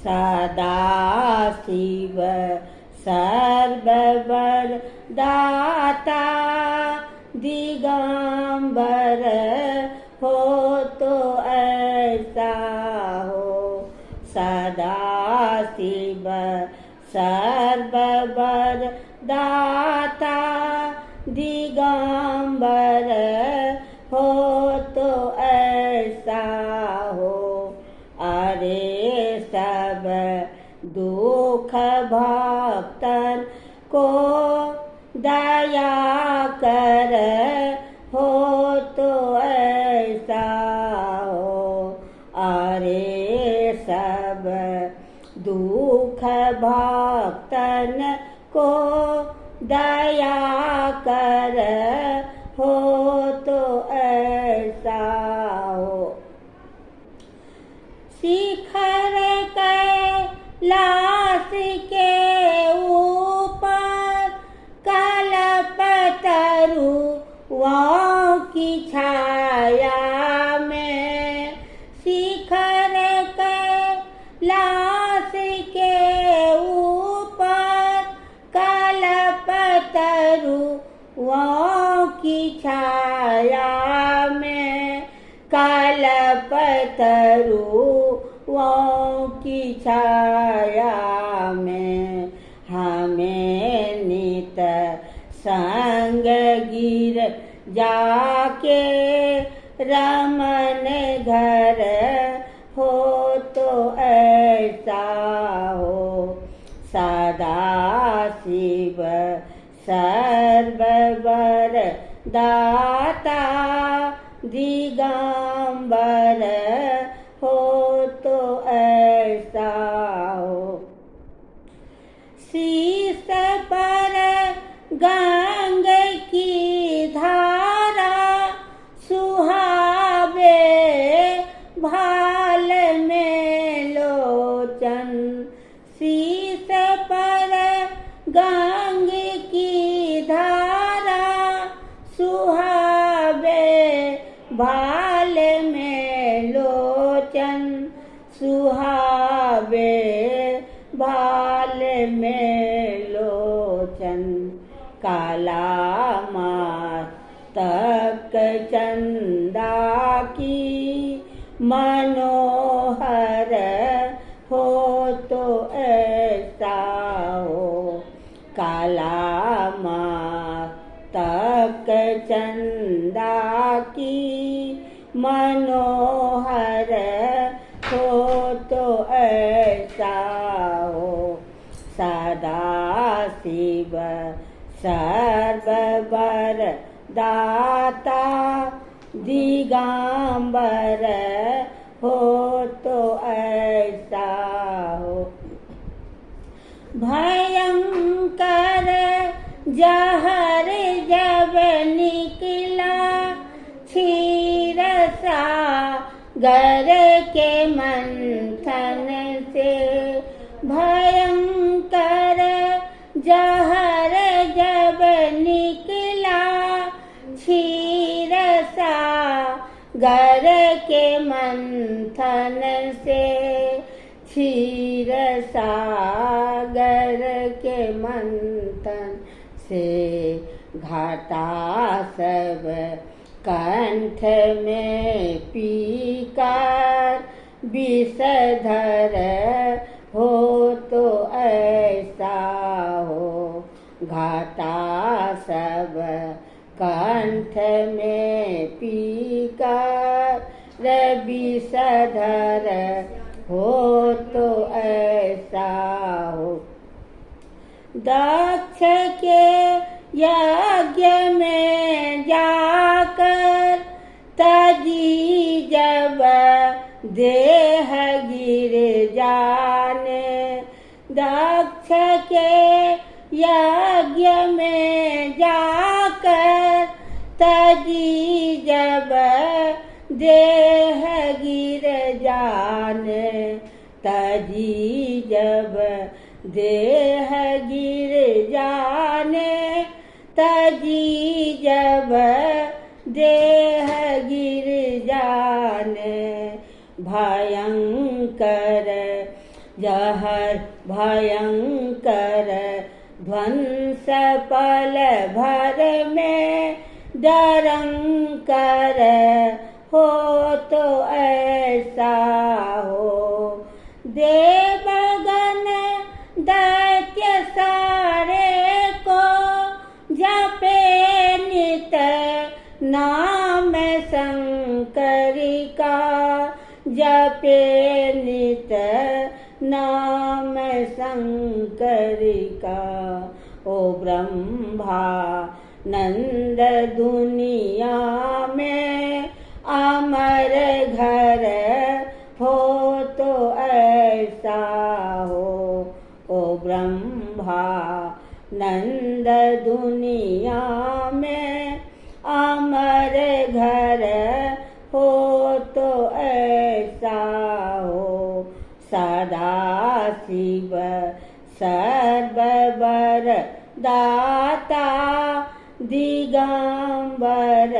Sadashiv server दाता दिगंबर हो तो ऐसा हो। सदाशिव सर्ववर दाता दिगंबर हो तो ऐसा हो। अरे सब दुख भक्तन को दया कर हो तो ऐसा हो। अरे सब दुख भक्तन को दया कर हो तो ऐसा हो। शिखर कैलाश के ऊपर कल्पतरुओं की छाया में। शिखर कैलाश के ऊपर कल्पतरुओं की छाया में। कल्पतरुओं की छाया में हमें नित संग गिर जाके रमन घर हो तो ऐसा हो। सदाशिव सर्ववर दाता दिगंबर हो तो ऐसा हो। शीश पर गंग की धारा सुहावे भाल में लोचन। शीश पर गंग की धारा सुहावे भाल में लोचन। सुहावे भाल में लोचन। काला मातक चंदा की मनोहर हो तो ऐसा हो। काला मातक चंदा की मनोहर हो तो ऐसा हो। सदाशिव सर्ववर दाता दिगंबर हो तो ऐसा हो। भयंकर जहर जब निकला क्षीर सागर के मंथन से। भयंकर जहर जब निकला क्षीर सागर के मंथन से। क्षीर सागर के मंथन से घाटा सब कंठ में पीकर विषधर हो तो ऐसा हो। घाटा सब कंठ में पीकर विषधर हो तो ऐसा हो। दक्ष के यज्ञ में जाकर तजी जब देह गिर जाने। दक्ष के यज्ञ में जाकर तजी जब देह गिर जाने। तजी जब देह गिर जाने। तजी जब देह गिर जाने। भयंकर जहर भयंकर ध्वंस पल भर में डरंकर हो तो ऐसा हो। देवगण दैत्य सारे को जपे नित नाम शंकर का, जपे नित नाम शंकर का। ओ ब्रह्मा नंद दुनिया में अमर घर हो तो ऐसा हो। ओ ब्रह्मा नंद दुनिया में अमर घर हो तो ऐसा हो। सदा शिव सर्ववर दाता दिगंबर